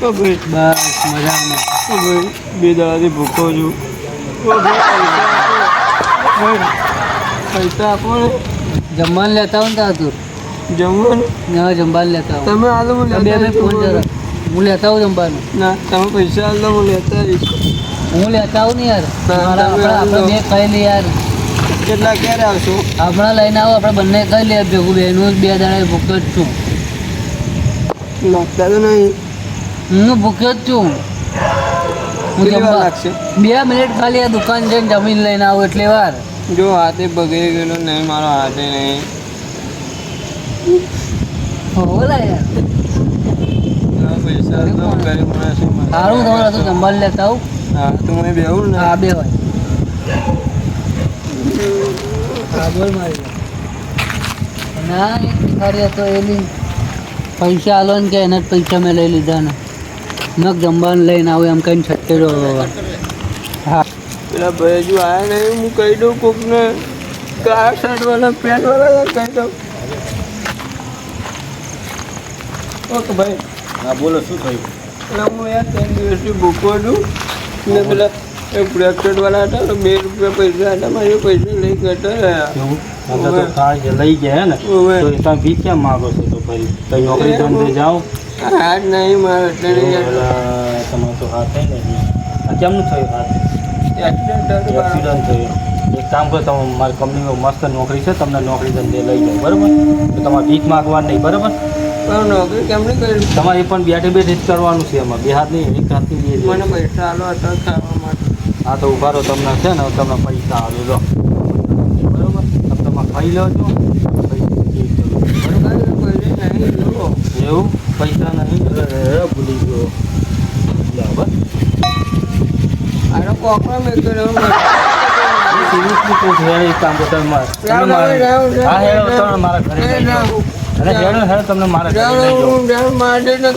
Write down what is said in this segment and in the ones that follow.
તો ભાઈ બસ મજામાં. તો ભાઈ 2 દાડાથી ભૂખો છું. તો ભાઈ પૈસા આપો ને. જમવાનું લેતા આવું ને તું જમવાનું ના જમવાનું લેતા આવું. તમે આલો હું બે બે ફોન જરા હું લેતા આવું જમવાનું. ના તમે પૈસા આલો હું લેતા આવીશ. હું લેતા આવું ને યાર. ના, તમે આપણે બે ખાઈ લઈએ યાર. કેટલા ક્યારે આવશો? હમણાં લઈને આવો આપણે બંને ખાઈ લઈએ ભેગું બેનું 2 દાડા ભૂખ્યો જ છું. લાગતા તો નહીં. હું ભૂખ્યો જ છું. હું કેટલી વાર જમવા લાગશે? 2 મિનિટ ખાલી આ દુકાન જઈને જમીન લઈને આવું એટલે વાર. જો હાથે બગડી ગયેલો નહીં, મારો હાથે નહીં. બોલા યાર પૈસા તો ગરીબ માણસ છે. સારું તમારે તો જમવાનું લેતા આવું. હા તો મને બેવું ને. હા બે હોય. હા બોલ મારી ના ખરી હતો એની પૈસા આલો ને કે એના જ પૈસા મેં લઈ લીધા ને નક જમવાનું લઈને આવું એમ કહીને છટકે રહ્યો. હા પેલા ભાઈ હજુ આવ્યા નહીં. હું કહી દઉં કોકને કાળા શર્ટવાળા પેન્ટવાળા કહી દઉં. ઓકે ભાઈ. હા બોલો શું થયું? એટલે હું યાર 3 દિવસથી ભૂખો છું ને પેલા એક બ્લેક શર્ટવાળા હતા તો 2 રૂપિયા પૈસા હતા. મારી પૈસા લઈ ગયા કેવું તમે તો ખાઈ લઈ ગયા ને તો તમે ભીખ કેમ માગો છો? તો ભાઈ કઈ નોકરી ધંધે જાઓ. હાથ નહીં મારે એટલે નહીં જતો. તમારે તો હાથ થઈ ને આ કેમનું થયું હાથ? એક્સિડન્ટ હતો. એક્સિડન્ટ થયું. એક કામ કરો તમે મારી કંપનીમાં મસ્ત નોકરી છે, તમને નોકરી ધંધે લઈ જાઓ બરાબર. તો તમારે ભીખ માગવા નહીં બરાબર. પણ નોકરી કેમ નહીં કરી? તમારે એ પણ બેઠે બેઠે જ કરવાનું છે. એમાં 2 હાથ નહીં, 1 હાથથી મને પૈસા આલો હતા ખાવા માટે. હા તો ઉભા રહો. તમને છે ને તમને પૈસા આવી લો બરાબર. તમે ખાઈ લો છો એવું પૈસા નહીં ભૂલી ગયો બરાબર. આનો કોકરો મેં કર્યો. સિરિયસલી પૂછ એક કામ કરો તમે હા હેડો તમે મારા ઘરે લઈ જાઓ. અરે હેડો હેડો તમને મારા ઘરે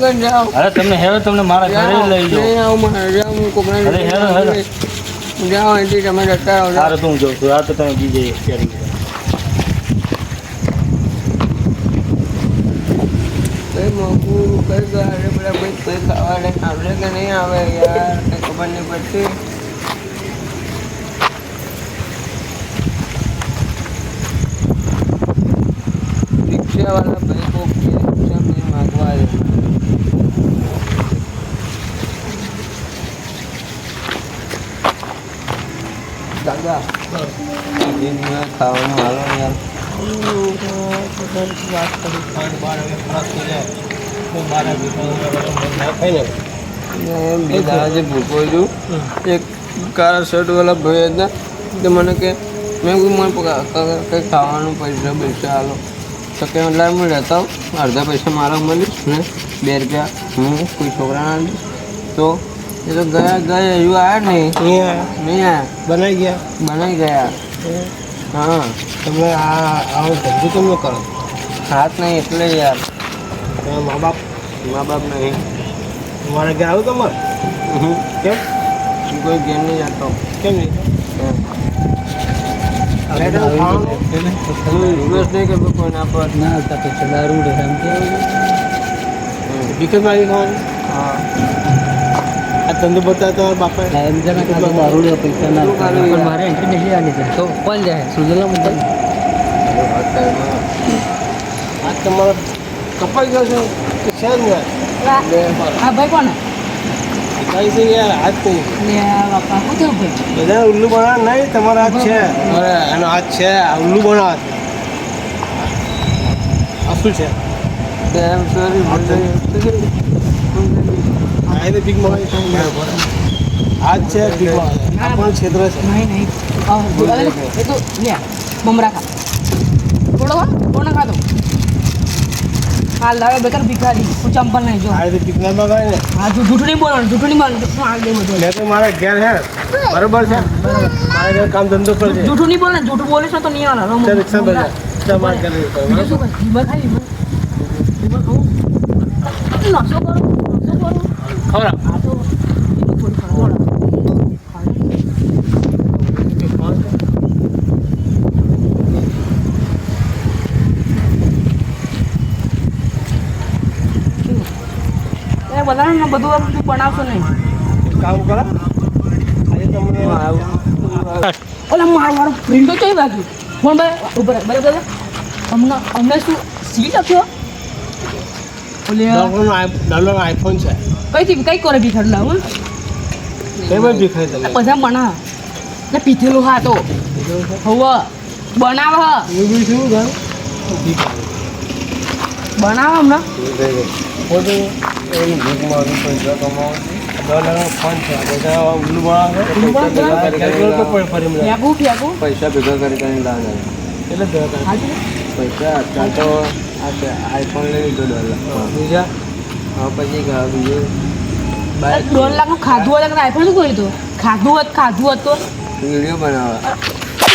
લઈ જાઓ. અરે તમને હેડો તમને મારા ઘરે લઈ જાઓ. અરે હેડો હેડો જાઓ અહીંથી તમે જતા રહો. સારું તો હું જોઉં છું. આ તો તમે બીજે ક્યારેક કઈ મોકું કઈ ગાડે બધા કઈ કઈ ખાવા આવે કે નહીં આવે યાર કઈ ખબર નહીં પડતી. રિક્ષાવાળા ભાઈ કોક રિક્ષા નહીં માગવા આવે. દાદા ખાવાનું હાલો યાર. વાત કરી 12 ખરાબ થઈ જાય તો 12 બે દાડા જે ભૂખો છું. એક કાળા શર્ટવાળા ભાઈ હતા તે મને કે મેં કીધું મને કંઈ ખાવાનું પૈસા હાલો તો કે એટલે હું લેતા આવું. અડધા પૈસા મારા મળીશ ને 2 રૂપિયા હું કોઈ છોકરાના લઈશ. તો એ તો ગયા હજુ આવ્યા નહીં આવ્યા. બનાવી ગયા. હા તમે આવો ધંધો તમે કરો હાથ નહીં એટલે યાર. મા બાપ નહીં. મારે ઘેર આવું તમારે કેમ કોઈ ગેમ નહીં જતો. કેમ નહીં? રિક્વેસ્ટ નહીં કરતો કોઈના પર. ના હતા પછી દારૂ રહે એમ કે વિકટ મારી ખાવાનું હા આ ધંધો બતાવે તમારા બાપા એમ જણા ખાતો દારૂ રહે પૈસા ના પણ મારે એન્ટ્રી નહીં આની છે તો કોણ જાય સુજલા મુદ્દા આ તમારો કપાઈ ગયો છે કે છે જ ને હા ભાઈ કોણ કઈ છે યાર હાથ નહીં લે બાપા શું થયું ભાઈ બધા ઉલ્લુ બનાવ નહીં તમારા હાથ છે એનો હાથ છે આ ઉલ્લુ બનાવ આ શું છે એમ સોરી આ તો ભીખ મંગાવી હાથ છે ભીખ આ પણ ક્ષેત્ર છે નહીં એ તો લે મમરા ખા થોડો કોણ ખાતો હાલ લાવે બેકર ભિખારી હું ચંપલ નહીં જો આ તો ભીખ ના મંગાવે ને હા જૂઠું નહીં બોલવાનું જૂઠું નહીં બોલવાનું હાલ દે બધું મેં તો મારા ઘેર હે બરોબર છે મારા ઘેર કામ ધંધો કરજે જૂઠું નહીં બોલે જૂઠું બોલીશ ને તો નહીં આવવાનું રિક્ષા બધા તમારા ઘરે બીજું શું કરે લીમર ખાઈ લીમર ખાવું નશો કરો ખબર આ તો થોડું ખરાબ વધારે ને બધું આમ તું બનાવશો નહીં કામ કરો આજે તમને ઓલા મારો પ્રિન્ટ તો કઈ બાજુ ફોન ઉપર બરાબર અમને શું સી લખ્યો ઓલે ડોલર આઈફોન છે કઈ કરે ભીખડ લાવ કઈ બાજુ દેખાય તમે બધા બના ને પીધેલું હા તો હવે બનાવ એવું શું ઘર બનાવ હમણાં બધું એની ભૂખ મારું પૈસા કમાવું ડોલર ફોન છે બધા ઉલ્લુ બનાવે ફેંકું પૈસા ભેગા કરીને લાવે એટલે દરકાર પૈસા અત્યારે તો આઈફોન લઈ લીધો $1 બીજા હવે પછી બીજું 2 લાખનું ખાધું હોય તો આઈફોન શું કર્યું હતું ખાધું હોત તો વિડીયો બનાવવા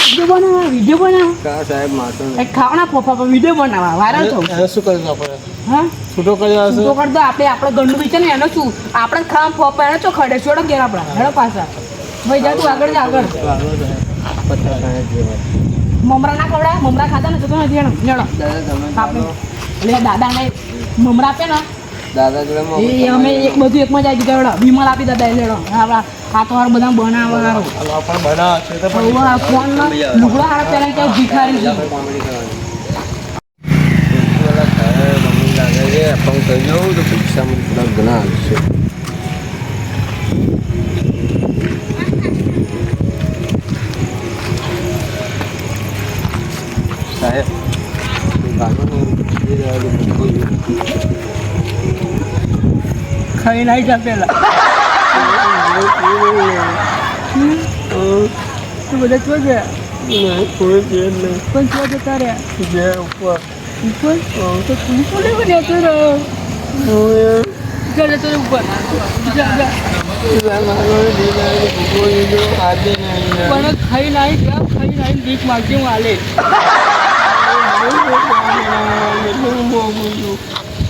વિડીયો બનાવ કા સાહેબ માથો ખાવાના પપ્પા પર વિડીયો બનાવવા વાયરલ થવું એને શું કરીશું આપણે હા છૂટો કરી આવશે તો કરતો આપણે ગંડું બીચે ને એનો શું આપણે ખાવા પપ્પા એનો ચો ખડે છોડો ઘેર આપણા હેડો પાછા ભાઈ જા તું આગળ મમરા ના ખવડાય મમરા ખાતા ને તો નથી હેડો દાદા તમે આપણે એટલે દાદાને મમરા આપે ને દાદા જોડે એ અમે એક બધું એકમાં જ આવી ગયું હેડો વિમલ આપી દાદા લેડો આપણા ખાતો હાર બધા બનાવવાનો પણ બનાવ છે તો પણ ફોન લુગડા હાર પેલા ક્યાં ભિખારી છે કોમેડી કરવાની મમ્મી લાગે છે પણ કહી દઉં તો પૈસા મને થોડા ઘણા આવશે સાહેબ ખાઈ નાઈ જા પેલા તું બધા ચો ગયા કોઈ છે નહીં પણ ચો જતા રહ્યા જે ઉપર ઉપર તો તું કોને જતો રહ્યો જતો ઉપર જા પણ ખાઈ નાઈ ભીખ માગજે હું હાલે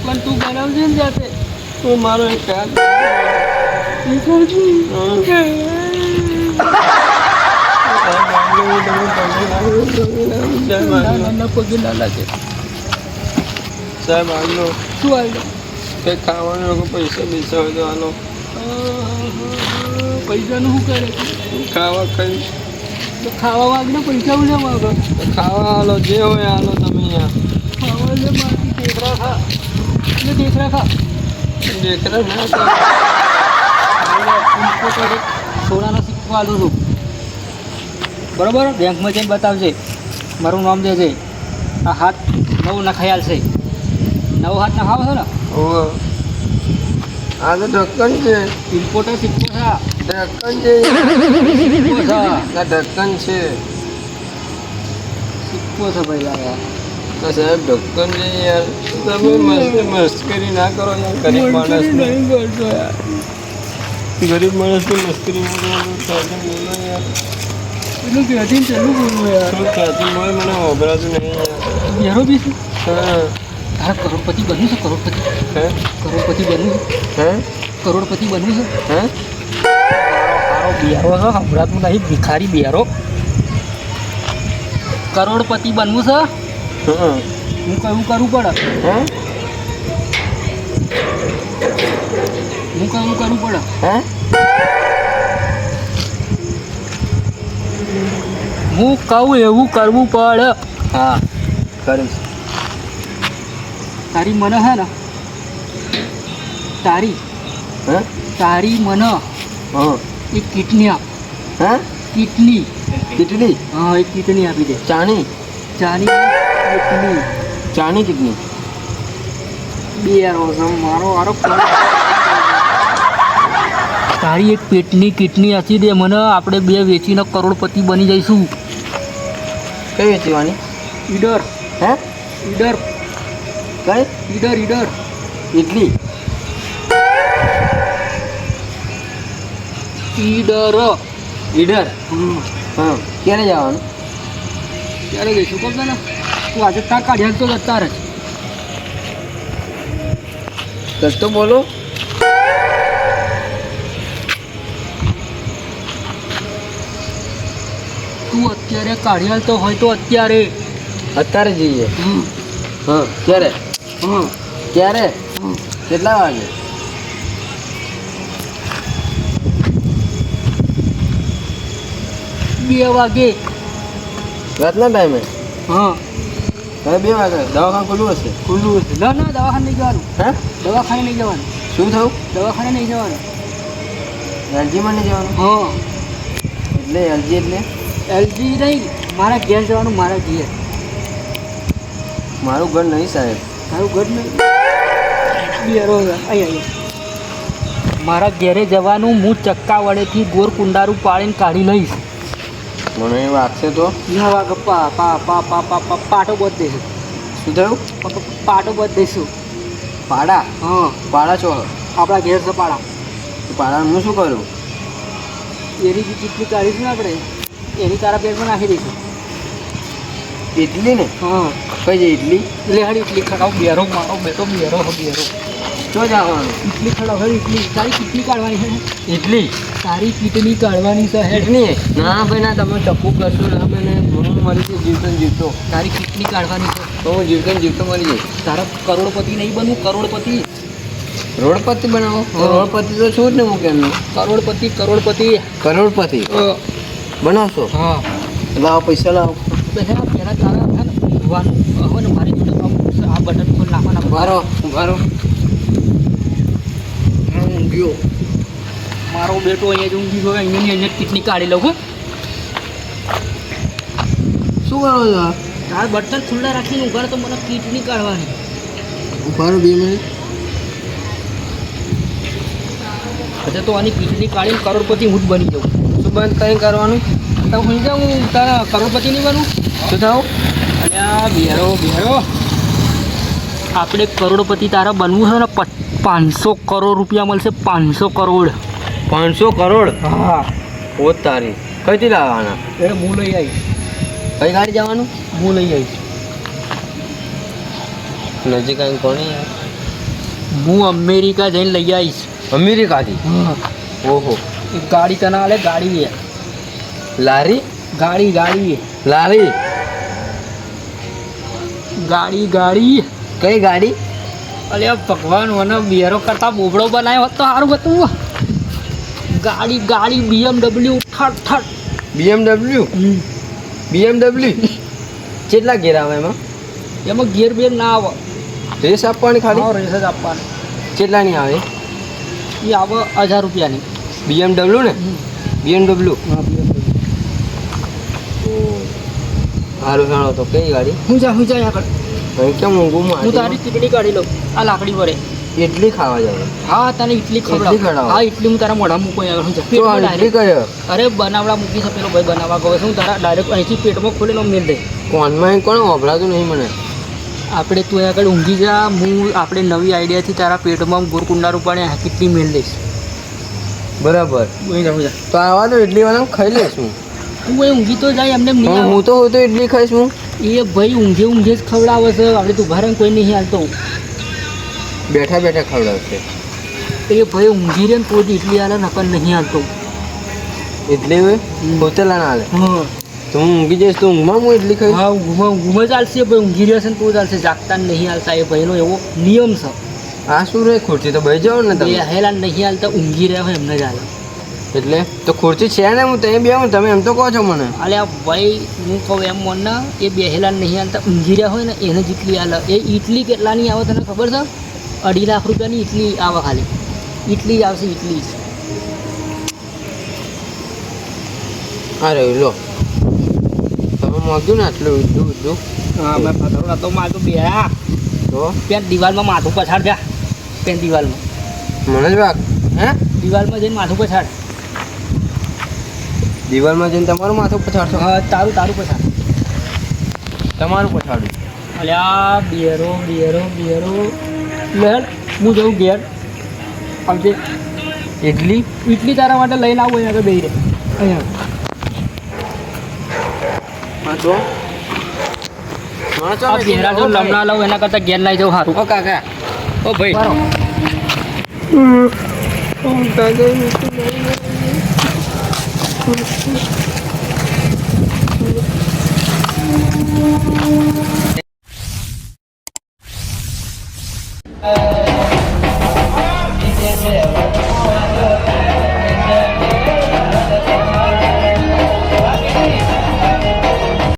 પણ તું બનાવજે ને જાતે મારો એક ખ્યાલ પગે ના લાગે સાહેબ આનો શું આવ્યું કંઈ ખાવાનું પૈસા બેસા હોય તો આનો પૈસાનું શું કરે ખાવા કઈ તો ખાવા વાગને પૈસા ઉલ્યા માગો ખાવા હાલો જે હોય હાલો તમે અહીંયા ખાવા લે મારથી ટેકરા ખા એટલે ટેકરા ખા દેખરા ના સોનાનો સિક્કો આલું છું બરોબર બેંકમાં જઈને બતાવજે મારું નામ દેજે આ હાથ 9 નખાયાલ છે 9 હાથ નખાવો છો ને ઓહો આ તો ઢક્કન છે ઇમ્પોર્ટર સિક્કો છે ઢક્કન છે સિક્કો છે આ ઢક્કન છે સિક્કો છે ભાઈ લાગે તો સાહેબ ઢક્કન છે યાર તમે મસ્કરી ના કરો યાર ગરીબ માણસ નહીં કરતો યાર ગરીબ માણસની મસ્કરી બોલો યાર એટલું ક્યાંથી ચાલુ બોલવું યાર શું ખ્યાતિ બોલ મને વભરાતું નહીં યાર બેરો બી છે હા તારે કરોડપતિ બન્યું છે કરોડપતિ હે કરોડપતિ બન્યું છે હે કરોડપતિ બન્યું છે હે તારો બિહારો છે હમણાં નહીં ભિખારી બિહારો કરોડપતિ બનવું છે હા હું કયું કરવું પડે હે હું કયું કરવું પડે હે હું કહું એવું કરવું પડે હા કરીશ તારી મને હે ને તારી હે તારી મને હા એક કિડની આપ હે કિડની કેટલી હા એક કિડની આપી દે ચાણી ચાની કિડની ચાણી કેટલી બે રોઝમ મારો આરો તારી એક પેટની કિડની આપી દે મને આપણે બે વેચીને કરોડપતિ બની જઈશું કઈ વેચવાની ઈડર હે ઈડર કઈ ઈડર ઈડર એટલી ઈડર ઈડર હા ક્યારે જવાનું ક્યારે ગઈશું કહો ને તું આજે તાર કાઢ્યા તો જતા રહે રસ્તો બોલો તું અત્યારે કાઢ્યા તો હોય તો અત્યારે અત્યારે જઈએ હમ. હા ક્યારે હમ. ક્યારે હમ. કેટલા વાગે 2 વાગે. રાતના ટાઈમે હા હવે 2 વાગે દવાખાનું ખુલ્લું હશે. ખુલ્લું હશે. ના ના દવાખાને નહીં જવાનું. હે દવાખાને નહીં જવાનું. શું થયું? દવાખાને નહીં જવાનું. એલજીમાં નહીં જવાનું? હા એટલે એલજી એટલે એલજી નહીં, મારા ઘેર જવાનું. મારા ઘેર. મારું ઘર નહીં સાહેબ. તારું ઘર નહીં. અહીંયા મારા ઘેરે જવાનું. હું ચક્કા વડેથી ગોર કુંડારું પાડીને કાઢી લઈશ. મને એ વાગશે તો ના વાગે પાટો બધ દઈશું. શું થયું? પાટો બધ દઈશું. પાડા? હા પાડા છો? આપણા ઘેર છે પાડા. પાડાનું હું શું કરું? એની જે ચીટલી કાઢીશું ને આપણે, એની તારા પેટમાં નાખી દઈશું. ઇડલી ને? હા કઈ છે ઇડલી? એટલે હાડી ઇડલી ખડાવ. બેરો મારો બેટો બેરો બેરો. શું જવાનું? ઇડલી ખડાવ. હવે ઇડલી તારી કિટલી કાઢવાની છે. ઇડલી? તારી કિટલી કાઢવાની છે. ઇડલી? ના ભાઈ ના, તમે ટપુ કરશો ના ભાઈ ને હું મરી જઈશ જીવતો ને જીવતો. તારી કિટલી કાઢવાની છે. તો હું જીવતો ને જીવતો મરી જઈશ. તારા કરોડપતિ નહીં બનવું. કરોડપતિ. રોડપતિ બનાવો? રોડપતિ તો છું જ ને હું કેમનું. કરોડપતિ. કરોડપતિ બનાવશો? હા લાવો પૈસા લાવો. પહેલાં તારા છે ને જોવાનું. હવે ને મારી જોડે આ બટન ખોલ નાખવાના. ઉભારો ઉભારો. હું ઊંઘ્યો. મારો બેટો અહીંયા જ ઊંઘી ગયો. અહીંયા કિટલી કાઢી લઉં. શું કરો છો? તારા બટન ખુલ્લા રાખીને ઉભા રહે તો મને કિટલી કાઢવાની. ઉભારો 2 મિનિટ. પછી તો આની કિટલી કાઢીને કરોડપતિ હું જ બની જાઉં. શું બંધ કંઈ કરવાનું? તો હું જાઉં તારા કરોડપતિ નહીં બનું. શું થયું? અને આ બેરો આપણે કરોડપતિ તારા બનવું છે ને 500 કરોડ રૂપિયા મળશે. 500 કરોડ. 500 કરોડ? હા ઓ તારી. કઈથી લાવવાના? એટલે હું લઈ આવીશ. કઈ ગાડી જવાનું? હું લઈ આવીશ. નજીક આવીને કોને યાર? હું અમેરિકા જઈને લઈ આવીશ. અમેરિકાથી? હા ઓહો. એક ગાડી તને આલે. ગાડી એ લારી? ગાડી લારી? ગાડી કઈ ગાડી? અરે ભગવાન, મને બેરો કરતા બોબડો બનાવ્યો હોત તો સારું હતું. ગાડી BMW ઠટ. BMW? કેટલા ગેર આવે એમાં? એમાં ગેર બેર ના આવે. રેસ આપવાની ખાલી? રેસ જ આપવાની. કેટલાની આવે? એ આવે 1000 રૂપિયાની. BMW ને? BMW. હા BMW. સારું સારું. તો કઈ ગાડી? હું જા આગળ. અહીં કેમ ઊંઘું હું તારી ચીકડી કાઢી લઉં. આ લાકડી વડે. ઇડલી ખાવા જાય? હા તને ઇડલી ઇડલી ખવડાવ. ખવડાવો. હા ઇડલી હું તારા મોઢા મૂકું આગળ. હું જા તો આ ઇડલી કયો? અરે બનાવડા મૂકી છે પેલો ભાઈ બનાવવા ગયો છે. હું તારા ડાયરેક્ટ અહીંથી પેટમાં ખોલેલો મેળ દે. કોનમાં કોણ વભરાતું નહીં મને. આપણે તું આગળ ઊંઘી જા. હું આપણે નવી આઈડિયાથી તારા પેટમાં ગોરકુંડા રૂપાણે કેટલી મેળ દઈશ. બરાબર. હું જા. તો આવા તો ઇડલી વાળા ખાઈ લઈશું. તું એ ઊંઘી તો જાય એમને નહીં. હું તો ઇડલી ખાઈશું. એ ભાઈ ઊંઘે જ ખવડાવે છે. આપણે તું ભારે કોઈ નહીં હાલતો. બેઠા ખવડાવશે. એ ભાઈ ઊંઘી રહે ને કોઈ જ ઇડલી હાલે નકર નહીં હાલતો. ઇડલી હોય હોટેલા ના હાલે. હા તો હું ઊંઘી જઈશ તો ઊંઘમાં હું ઇડલી ખાઈશ. હા ઊંઘમાં ચાલશે. ભાઈ ઊંઘી રહેશે ને તો ચાલશે. જાગતા નહીં હાલતા. એ ભાઈનો એવો નિયમ છે. આ શું રે? ખુરશી તો ભાઈ જાઓ ને તમે. હેલા નહીં હાલતા. ઊંઘી રહ્યા હોય એમને જ હાલે. એટલે તો ખુરશી છે ને? હું ત્યાં બેહું. તમે એમ તો કહો છો મને. અલે આ ભાઈ હું કહું એમ મને એ બેહેલા નહીં હાલતા. ઊંઘી રહ્યા હોય ને એને જેટલી હાલે. એ ઇડલી કેટલાની આવે તને ખબર છે? 2.5 લાખ રૂપિયાની ઇડલી આવે ખાલી. ઇડલી આવશે ઇડલી. અરે લો તમે માગ્યું ને આટલું ઊંધું. હા મેં પથરો તો માથું બેરા. તો પેન દિવાલમાં માથું પછાડ જા. પેન દિવાલમાં મને જ વાગ. હે? દિવાલમાં જઈને માથું પછાડ. દિવાલમાં જઈને તમારું માથું પછાડશો? હા તારું પછાડ. તમારું પછાડું. અલ્યા બેરો લેડ હું જઉં ઘેર. આવજે. ઇડલી તારા માટે લઈને આવું અહીંયા આગળ બેહી રહે. અહીંયા આ બેરા જો લમણા લઉં એના કરતાં ઘેર લઈ જાઉં સારું. ઓ કાકા. ઓ ભાઈ